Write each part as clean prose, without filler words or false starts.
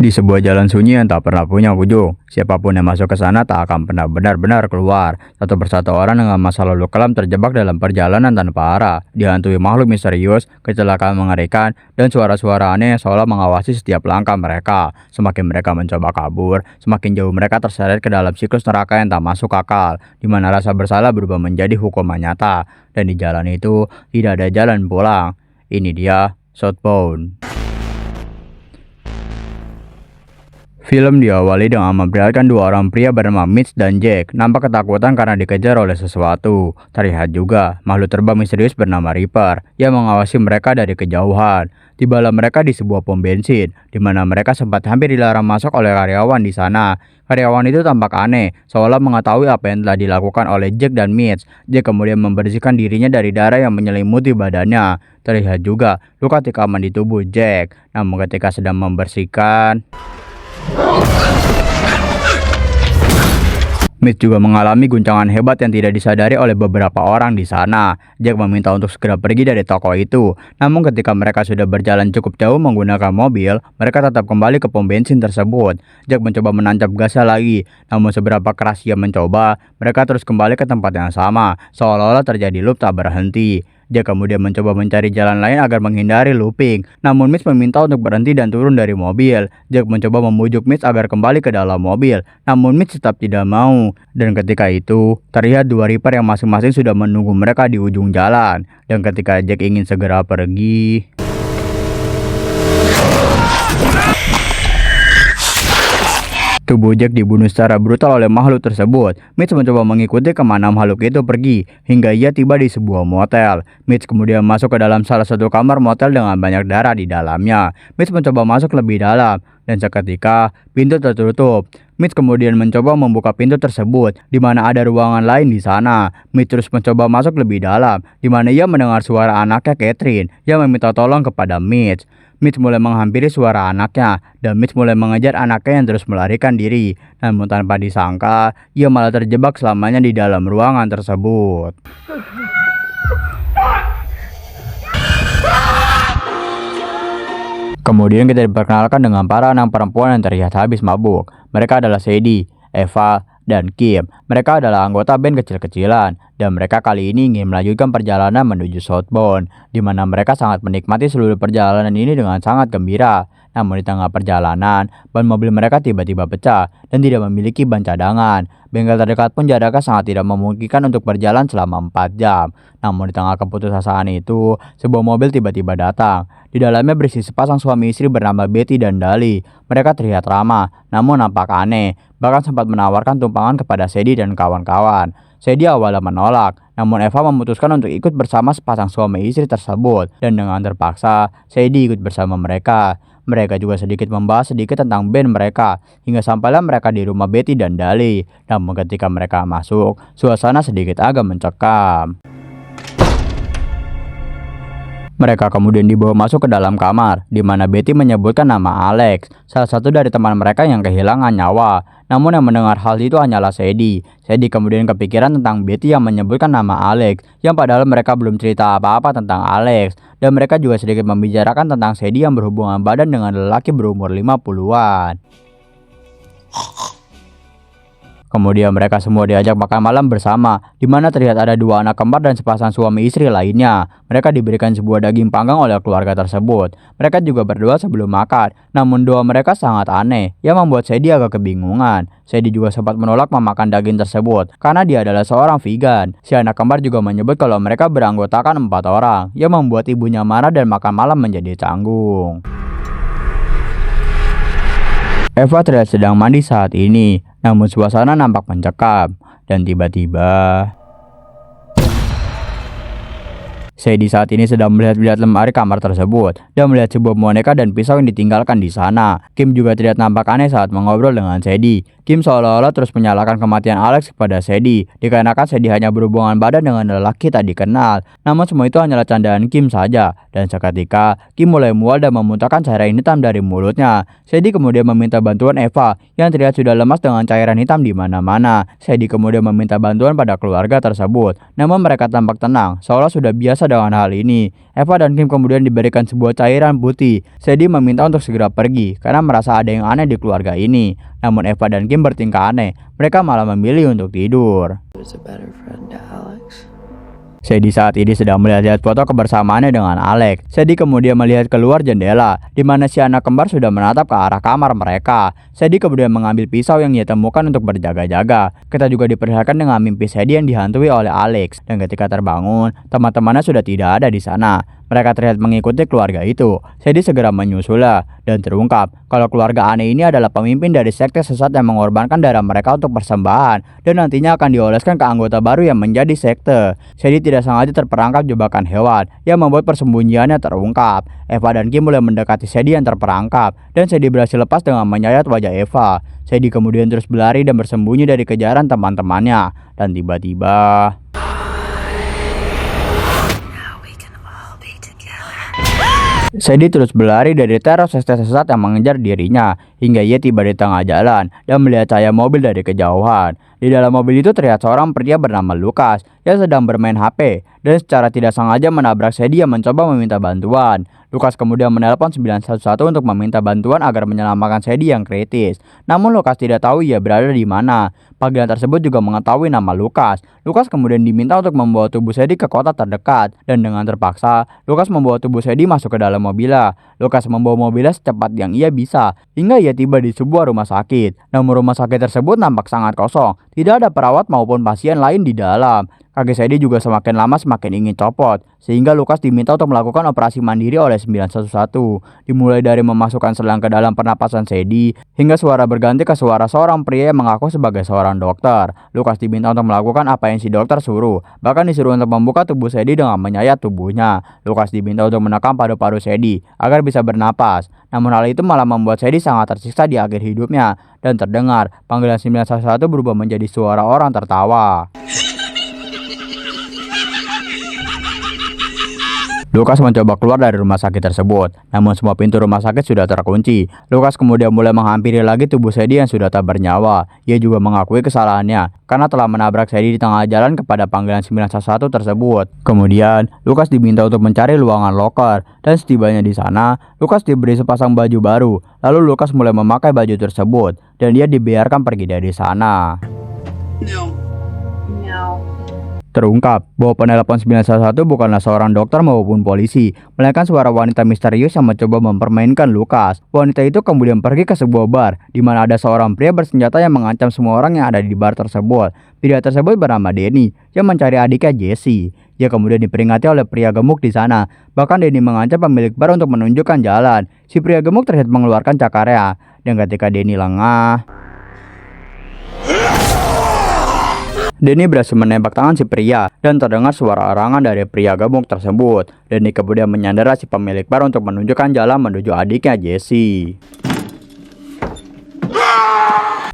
Di sebuah jalan sunyi yang tak pernah punya ujung, siapapun yang masuk ke sana tak akan pernah benar-benar keluar. Satu persatu orang dengan masa lalu kelam terjebak dalam perjalanan tanpa arah, dihantui makhluk misterius, kecelakaan mengerikan, dan suara-suara aneh yang seolah mengawasi setiap langkah mereka. Semakin mereka mencoba kabur, semakin jauh mereka terseret ke dalam siklus neraka yang tak masuk akal, di mana rasa bersalah berubah menjadi hukuman nyata. Dan di jalan itu, tidak ada jalan pulang. Ini dia, Southbound. Film diawali dengan memperlihatkan dua orang pria bernama Mitch dan Jack nampak ketakutan karena dikejar oleh sesuatu. Terlihat juga makhluk terbang misterius bernama Reaper yang mengawasi mereka dari kejauhan. Tibalah mereka di sebuah pom bensin, di mana mereka sempat hampir dilarang masuk oleh karyawan di sana. Karyawan itu tampak aneh, seolah mengetahui apa yang telah dilakukan oleh Jack dan Mitch. Jack kemudian membersihkan dirinya dari darah yang menyelimuti badannya. Terlihat juga luka tikaman di tubuh Jack. Namun ketika sedang membersihkan, Mitch juga mengalami guncangan hebat yang tidak disadari oleh beberapa orang di sana. Jack meminta untuk segera pergi dari toko itu. Namun ketika mereka sudah berjalan cukup jauh menggunakan mobil, mereka tetap kembali ke pom bensin tersebut. Jack mencoba menancap gasnya lagi. Namun seberapa keras ia mencoba, mereka terus kembali ke tempat yang sama, seolah-olah terjadi loop tak berhenti. Jack kemudian mencoba mencari jalan lain agar menghindari looping. Namun Mitch meminta untuk berhenti dan turun dari mobil. Jack mencoba memujuk Mitch agar kembali ke dalam mobil. Namun Mitch tetap tidak mau. Dan ketika itu, terlihat dua Reaper yang masing-masing sudah menunggu mereka di ujung jalan. Dan ketika Jack ingin segera pergi, tubuh Jack dibunuh secara brutal oleh makhluk tersebut. Mitch mencoba mengikuti kemana makhluk itu pergi, hingga ia tiba di sebuah motel. Mitch kemudian masuk ke dalam salah satu kamar motel dengan banyak darah di dalamnya. Mitch mencoba masuk lebih dalam, dan seketika pintu tertutup. Mitch kemudian mencoba membuka pintu tersebut, di mana ada ruangan lain di sana. Mitch terus mencoba masuk lebih dalam, di mana ia mendengar suara anaknya Catherine yang meminta tolong kepada Mitch. Mitch mulai menghampiri suara anaknya, dan Mitch mulai mengejar anaknya yang terus melarikan diri. Namun tanpa disangka, ia malah terjebak selamanya di dalam ruangan tersebut. Kemudian kita diperkenalkan dengan para anak perempuan yang terlihat habis mabuk. Mereka adalah Sadie, Eva, dan Kim. Mereka adalah anggota band kecil-kecilan, dan mereka kali ini ingin melanjutkan perjalanan menuju Southbound, di mana mereka sangat menikmati seluruh perjalanan ini dengan sangat gembira. Namun di tengah perjalanan, ban mobil mereka tiba-tiba pecah dan tidak memiliki ban cadangan. Bengkel terdekat pun jaraknya sangat tidak memungkinkan untuk berjalan selama 4 jam. Namun di tengah keputusasaan itu, sebuah mobil tiba-tiba datang. Di dalamnya berisi sepasang suami istri bernama Betty dan Dali. Mereka terlihat ramah, namun nampak aneh. Bahkan sempat menawarkan tumpangan kepada Sadie dan kawan-kawan. Sadie awalnya menolak, namun Eva memutuskan untuk ikut bersama sepasang suami istri tersebut. Dan dengan terpaksa, Sadie ikut bersama mereka. Mereka juga sedikit membahas tentang band mereka, hingga sampailah mereka di rumah Betty dan Dali. Namun ketika mereka masuk, suasana sedikit agak mencekam. Mereka kemudian dibawa masuk ke dalam kamar, di mana Betty menyebutkan nama Alex, salah satu dari teman mereka yang kehilangan nyawa. Namun yang mendengar hal itu hanyalah Sadie. Sadie kemudian kepikiran tentang Betty yang menyebutkan nama Alex, yang padahal mereka belum cerita apa-apa tentang Alex. Dan mereka juga sedikit membicarakan tentang Sadie yang berhubungan badan dengan lelaki berumur 50-an. Kemudian mereka semua diajak makan malam bersama, di mana terlihat ada dua anak kembar dan sepasang suami istri lainnya. Mereka diberikan sebuah daging panggang oleh keluarga tersebut. Mereka juga berdoa sebelum makan, namun doa mereka sangat aneh, yang membuat Sadie agak kebingungan. Sadie juga sempat menolak memakan daging tersebut, karena dia adalah seorang vegan. Si anak kembar juga menyebut kalau mereka beranggotakan 4 orang, yang membuat ibunya marah dan makan malam menjadi canggung. Eva terlihat sedang mandi saat ini, namun suasana nampak mencekam. Dan tiba-tiba, Sadie saat ini sedang melihat-lihat lemari kamar tersebut dan melihat sebuah boneka dan pisau yang ditinggalkan di sana. Kim juga terlihat nampak aneh saat mengobrol dengan Sadie. Kim seolah-olah terus menyalahkan kematian Alex kepada Sadie, dikarenakan Sadie hanya berhubungan badan dengan lelaki tak dikenal. Namun semua itu hanyalah candaan Kim saja, dan seketika Kim mulai mual dan memuntahkan cairan hitam dari mulutnya. Sadie kemudian meminta bantuan Eva yang terlihat sudah lemas dengan cairan hitam di mana-mana. Sadie kemudian meminta bantuan pada keluarga tersebut, namun mereka tampak tenang, seolah sudah biasa dengan hal ini. Eva dan Kim kemudian diberikan sebuah cairan putih. Sadie meminta untuk segera pergi karena merasa ada yang aneh di keluarga ini. Namun Eva dan Kim bertingkah aneh, mereka malah memilih untuk tidur. Sadie saat ini sedang melihat-lihat foto kebersamaannya dengan Alex. Sadie kemudian melihat keluar jendela, di mana si anak kembar sudah menatap ke arah kamar mereka. Sadie kemudian mengambil pisau yang ia temukan untuk berjaga-jaga. Kita juga diperlihatkan dengan mimpi Sadie yang dihantui oleh Alex. Dan ketika terbangun, teman-temannya sudah tidak ada di sana. Mereka terlihat mengikuti keluarga itu. Sadie segera menyusulnya dan terungkap kalau keluarga aneh ini adalah pemimpin dari sekte sesat yang mengorbankan darah mereka untuk persembahan dan nantinya akan dioleskan ke anggota baru yang menjadi sekte. Sadie tidak sengaja terperangkap jebakan hewan yang membuat persembunyiannya terungkap. Eva dan Kim mulai mendekati Sadie yang terperangkap dan Sadie berhasil lepas dengan menyayat wajah Eva. Sadie kemudian terus berlari dan bersembunyi dari kejaran teman-temannya dan tiba-tiba Sadie terus berlari dari teror sekte sesat yang mengejar dirinya hingga ia tiba di tengah jalan dan melihat cahaya mobil dari kejauhan. Di dalam mobil itu terlihat seorang pria bernama Lucas yang sedang bermain HP dan secara tidak sengaja menabrak Sadie yang mencoba meminta bantuan. Lucas kemudian menelpon 911 untuk meminta bantuan agar menyelamatkan Sadie yang kritis. Namun Lucas tidak tahu ia berada di mana. Panggilan tersebut juga mengetahui nama Lucas. Lucas kemudian diminta untuk membawa tubuh Sadie ke kota terdekat dan dengan terpaksa Lucas membawa tubuh Sadie masuk ke dalam mobilnya. Lucas membawa mobilnya secepat yang ia bisa hingga ia tiba di sebuah rumah sakit. Namun rumah sakit tersebut nampak sangat kosong. Tidak ada perawat maupun pasien lain di dalam. Kaki Sadie juga semakin lama semakin ingin copot, sehingga Lucas diminta untuk melakukan operasi mandiri oleh 911. Dimulai dari memasukkan selang ke dalam pernapasan Sadie, hingga suara berganti ke suara seorang pria yang mengaku sebagai seorang dokter. Lucas diminta untuk melakukan apa yang si dokter suruh, bahkan disuruh untuk membuka tubuh Sadie dengan menyayat tubuhnya. Lucas diminta untuk menekan paru-paru Sadie agar bisa bernapas. Namun hal itu malah membuat Sadie sangat tersiksa di akhir hidupnya, dan terdengar panggilan 911 berubah menjadi suara orang tertawa. Lucas mencoba keluar dari rumah sakit tersebut, namun semua pintu rumah sakit sudah terkunci. Lucas kemudian mulai menghampiri lagi tubuh Sadie yang sudah tak bernyawa. Ia juga mengakui kesalahannya karena telah menabrak Sadie di tengah jalan kepada panggilan 911 tersebut. Kemudian, Lucas diminta untuk mencari ruangan locker, dan setibanya di sana, Lucas diberi sepasang baju baru. Lalu Lucas mulai memakai baju tersebut, dan dia dibiarkan pergi dari sana. Terungkap bahwa penelpon 911 bukanlah seorang dokter maupun polisi, melainkan suara wanita misterius yang mencoba mempermainkan Lucas. Wanita itu kemudian pergi ke sebuah bar, di mana ada seorang pria bersenjata yang mengancam semua orang yang ada di bar tersebut. Pria tersebut bernama Denny, yang mencari adiknya Jesse. Ia kemudian diperingati oleh pria gemuk di sana. Bahkan Denny mengancam pemilik bar untuk menunjukkan jalan. Si pria gemuk terlihat mengeluarkan cakarnya, dan ketika Denny lengah, Denny berhasil menembak tangan si pria dan terdengar suara arangan dari pria gemuk tersebut. Denny kemudian menyandera si pemilik bar untuk menunjukkan jalan menuju adiknya Jesse.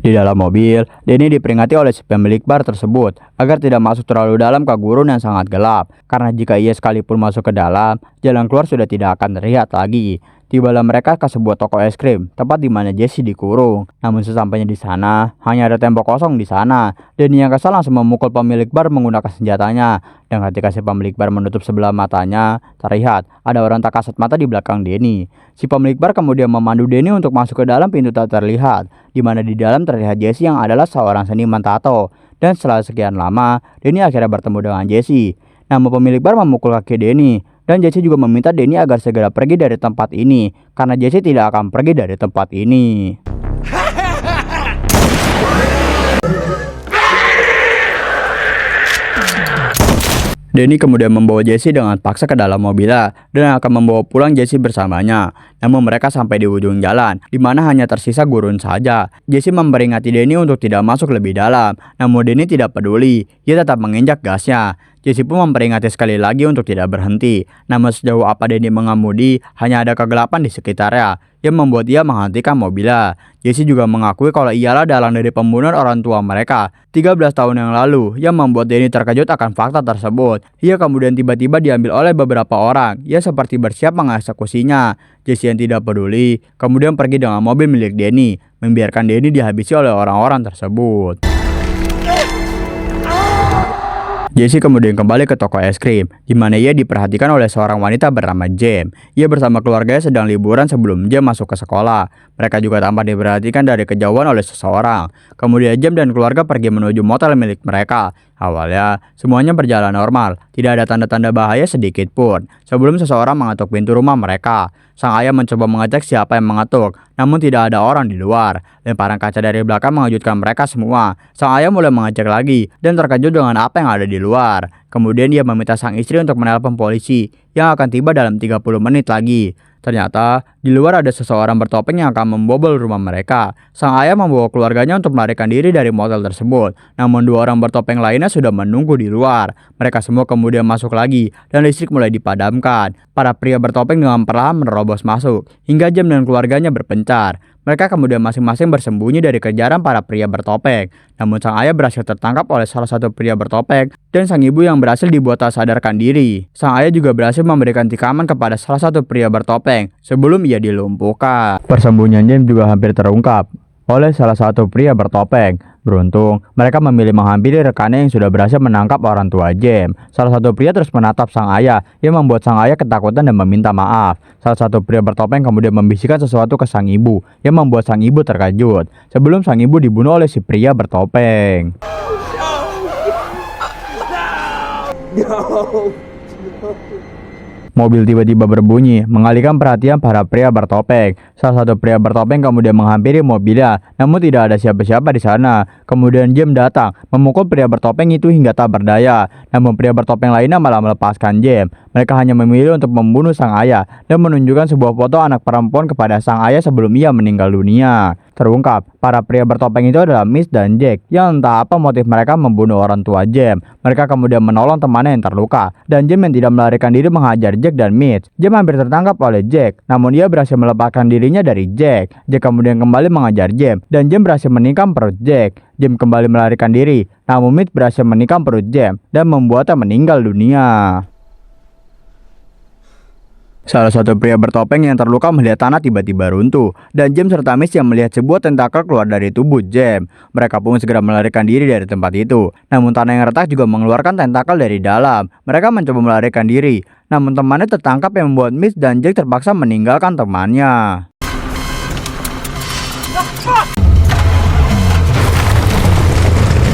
Di dalam mobil, Denny diperingati oleh si pemilik bar tersebut agar tidak masuk terlalu dalam ke gurun yang sangat gelap, karena jika ia sekalipun masuk ke dalam, jalan keluar sudah tidak akan terlihat lagi. Tibalah mereka ke sebuah toko es krim, tempat di mana Jesse dikurung. Namun sesampainya di sana, hanya ada tembok kosong di sana. Denny yang kesal langsung memukul pemilik bar menggunakan senjatanya. Dan ketika si pemilik bar menutup sebelah matanya, terlihat ada orang tak kasat mata di belakang Denny. Si pemilik bar kemudian memandu Denny untuk masuk ke dalam pintu tak terlihat, di mana di dalam terlihat Jesse yang adalah seorang seniman tato. Dan setelah sekian lama, Denny akhirnya bertemu dengan Jesse. Namun pemilik bar memukul kaki Denny. Dan Jesse juga meminta Denny agar segera pergi dari tempat ini, karena Jesse tidak akan pergi dari tempat ini. Denny kemudian membawa Jesse dengan paksa ke dalam mobilnya dan akan membawa pulang Jesse bersamanya. Namun mereka sampai di ujung jalan, di mana hanya tersisa gurun saja. Jesse memperingati Danny untuk tidak masuk lebih dalam, namun Danny tidak peduli. Ia tetap menginjak gasnya. Jesse pun memperingati sekali lagi untuk tidak berhenti. Namun sejauh apa Danny mengemudi, hanya ada kegelapan di sekitarnya yang membuat ia menghentikan mobilnya. Jesse juga mengakui kalau ialah dalang dari pembunuhan orang tua mereka 13 tahun yang lalu, yang membuat Danny terkejut akan fakta tersebut. Ia kemudian tiba-tiba diambil oleh beberapa orang. Ia seperti bersiap mengeksekusinya. Jesse yang tidak peduli kemudian pergi dengan mobil milik Danny, membiarkan Danny dihabisi oleh orang-orang tersebut. Jesse kemudian kembali ke toko es krim, di mana ia diperhatikan oleh seorang wanita bernama Jem. Ia bersama keluarganya sedang liburan sebelum Jem masuk ke sekolah. Mereka juga tampak diperhatikan dari kejauhan oleh seseorang. Kemudian Jem dan keluarga pergi menuju motel milik mereka. Awalnya, semuanya berjalan normal, tidak ada tanda-tanda bahaya sedikit pun. Sebelum seseorang mengetuk pintu rumah mereka, sang ayah mencoba mengecek siapa yang mengetuk, namun tidak ada orang di luar. Lemparan kaca dari belakang mengejutkan mereka semua. Sang ayah mulai mengecek lagi dan terkejut dengan apa yang ada di luar. Kemudian dia meminta sang istri untuk menelpon polisi yang akan tiba dalam 30 menit lagi. Ternyata, di luar ada seseorang bertopeng yang akan membobol rumah mereka. Sang ayah membawa keluarganya untuk melarikan diri dari motel tersebut. Namun 2 orang bertopeng lainnya sudah menunggu di luar. Mereka semua kemudian masuk lagi dan listrik mulai dipadamkan. Para pria bertopeng dengan perlahan menerobos masuk, hingga Jem dan keluarganya berpencar. Mereka kemudian masing-masing bersembunyi dari kejaran para pria bertopeng. Namun sang ayah berhasil tertangkap oleh salah satu pria bertopeng dan sang ibu yang berhasil dibuat tak sadarkan diri. Sang ayah juga berhasil memberikan tikaman kepada salah satu pria bertopeng sebelum ia dilumpuhkan. Persembunyian Jem juga hampir terungkap oleh salah satu pria bertopeng. Beruntung, mereka memilih menghampiri rekannya yang sudah berhasil menangkap orang tua Jem. Salah satu pria terus menatap sang ayah, yang membuat sang ayah ketakutan dan meminta maaf. Salah satu pria bertopeng kemudian membisikkan sesuatu ke sang ibu, yang membuat sang ibu terkejut. Sebelum sang ibu dibunuh oleh si pria bertopeng. Mobil tiba-tiba berbunyi, mengalihkan perhatian para pria bertopeng. Salah satu pria bertopeng kemudian menghampiri mobilnya, namun tidak ada siapa-siapa di sana. Kemudian Jem datang, memukul pria bertopeng itu hingga tak berdaya. Namun pria bertopeng lainnya malah melepaskan Jem. Mereka hanya memilih untuk membunuh sang ayah dan menunjukkan sebuah foto anak perempuan kepada sang ayah sebelum ia meninggal dunia. Terungkap, para pria bertopeng itu adalah Mitch dan Jack, yang entah apa motif mereka membunuh orang tua Jem. Mereka kemudian menolong temannya yang terluka, dan Jem yang tidak melarikan diri menghajar Jack dan Mitch. Jem hampir tertangkap oleh Jack, namun ia berhasil melepaskan dirinya dari Jack. Jack kemudian kembali mengajar Jem, dan Jem berhasil menikam perut Jack. Jem kembali melarikan diri, namun Mitch berhasil menikam perut Jem dan membuatnya meninggal dunia. Salah satu pria bertopeng yang terluka melihat tanah tiba-tiba runtuh, dan Jem serta Mitch yang melihat sebuah tentakel keluar dari tubuh Jem. Mereka pun segera melarikan diri dari tempat itu. Namun tanah yang retak juga mengeluarkan tentakel dari dalam. Mereka mencoba melarikan diri, namun temannya tertangkap yang membuat Mitch dan Jack terpaksa meninggalkan temannya.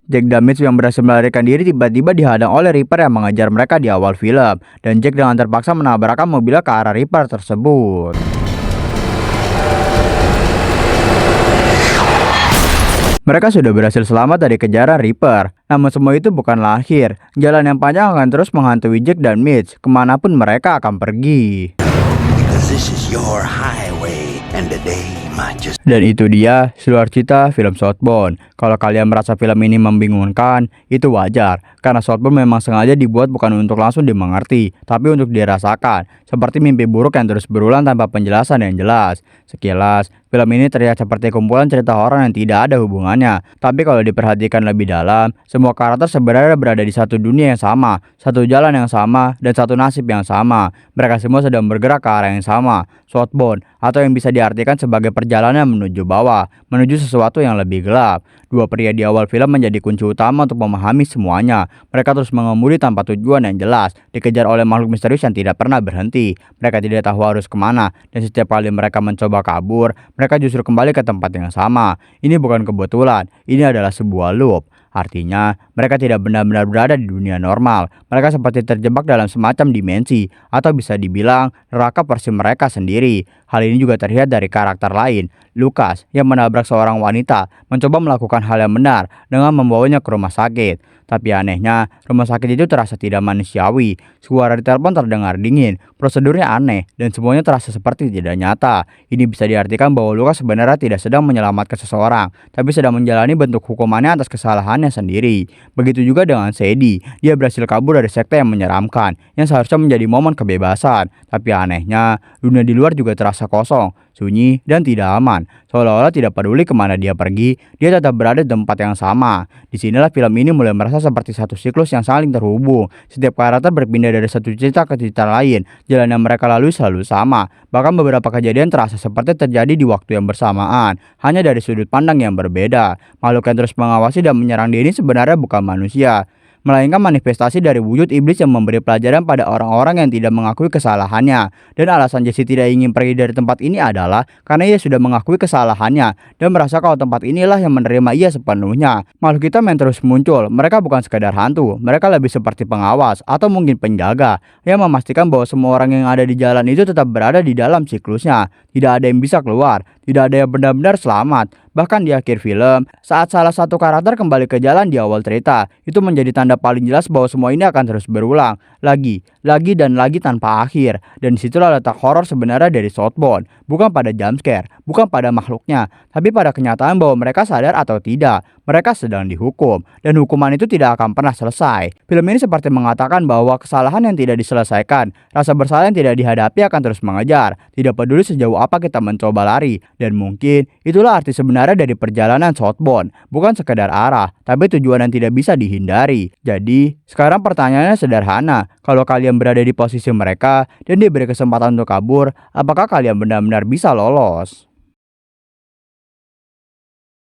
Jack dan Mitch yang berhasil melarikan diri tiba-tiba dihadang oleh Reaper yang mengejar mereka di awal film, dan Jack dengan terpaksa menabrakkan mobilnya ke arah Reaper tersebut. Mereka sudah berhasil selamat dari kejaran Reaper, namun semua itu bukanlah akhir. Jalan yang panjang akan terus menghantui Jack dan Mitch kemanapun mereka akan pergi. Dan itu dia seluruh cerita film Southbound. Kalau kalian merasa film ini membingungkan, itu wajar, karena Southbound memang sengaja dibuat bukan untuk langsung dimengerti, tapi untuk dirasakan, seperti mimpi buruk yang terus berulang tanpa penjelasan yang jelas. Sekilas, film ini terlihat seperti kumpulan cerita horor yang tidak ada hubungannya, tapi kalau diperhatikan lebih dalam, semua karakter sebenarnya berada di satu dunia yang sama, satu jalan yang sama, dan satu nasib yang sama. Mereka semua sedang bergerak ke arah yang sama, Southbound, atau yang bisa diartikan sebagai perjalanan menuju bawah, menuju sesuatu yang lebih gelap. Dua pria di awal film menjadi kunci utama untuk memahami semuanya. Mereka terus mengemudi tanpa tujuan yang jelas, dikejar oleh makhluk misterius yang tidak pernah berhenti. Mereka tidak tahu harus kemana, dan setiap kali mereka mencoba kabur, mereka justru kembali ke tempat yang sama. Ini bukan kebetulan, ini adalah sebuah loop. Artinya, Mereka tidak benar-benar berada di dunia normal. Mereka seperti terjebak dalam semacam dimensi, atau bisa dibilang neraka versi mereka sendiri. Hal ini juga terlihat dari karakter lain, Lucas, yang menabrak seorang wanita, mencoba melakukan hal yang benar dengan membawanya ke rumah sakit. Tapi anehnya, rumah sakit itu terasa tidak manusiawi. Suara di telepon terdengar dingin, prosedurnya aneh, dan semuanya terasa seperti tidak nyata. Ini bisa diartikan bahwa Lucas sebenarnya tidak sedang menyelamatkan seseorang, tapi sedang menjalani bentuk hukumannya atas kesalahannya sendiri. Begitu juga dengan Sadie, dia berhasil kabur dari sekte yang menyeramkan, yang seharusnya menjadi momen kebebasan. Tapi anehnya, dunia di luar juga terasa kosong, sunyi, dan tidak aman. Seolah-olah tidak peduli kemana dia pergi, dia tetap berada di tempat yang sama. Disinilah film ini mulai merasa seperti satu siklus yang saling terhubung. Setiap karakter berpindah dari satu cerita ke cerita lain. Jalan yang mereka lalui selalu sama. Bahkan beberapa kejadian terasa seperti terjadi di waktu yang bersamaan, hanya dari sudut pandang yang berbeda. Makhluk yang terus mengawasi dan menyerang dia ini sebenarnya bukan manusia, melainkan manifestasi dari wujud iblis yang memberi pelajaran pada orang-orang yang tidak mengakui kesalahannya. Dan alasan Jesse tidak ingin pergi dari tempat ini adalah karena ia sudah mengakui kesalahannya dan merasa kalau tempat inilah yang menerima ia sepenuhnya. Makhluk hitam yang terus muncul, mereka bukan sekadar hantu, mereka lebih seperti pengawas atau mungkin penjaga yang memastikan bahwa semua orang yang ada di jalan itu tetap berada di dalam siklusnya. Tidak ada yang bisa keluar, tidak ada yang benar-benar selamat. Bahkan di akhir film, saat salah satu karakter kembali ke jalan di awal cerita, itu menjadi tanda paling jelas bahwa semua ini akan terus berulang, lagi dan lagi tanpa akhir. Dan disitulah letak horor sebenarnya dari Southbound, bukan pada jumpscare, bukan pada makhluknya, tapi pada kenyataan bahwa mereka sadar atau tidak, mereka sedang dihukum, dan hukuman itu tidak akan pernah selesai. Film ini seperti mengatakan bahwa kesalahan yang tidak diselesaikan, rasa bersalah yang tidak dihadapi akan terus mengejar, tidak peduli sejauh apa kita mencoba lari. Dan mungkin itulah arti sebenarnya dari perjalanan Southbound, bukan sekedar arah, tapi tujuan yang tidak bisa dihindari. Jadi, sekarang pertanyaannya sederhana, kalau kalian berada di posisi mereka dan diberi kesempatan untuk kabur, apakah kalian benar-benar bisa lolos?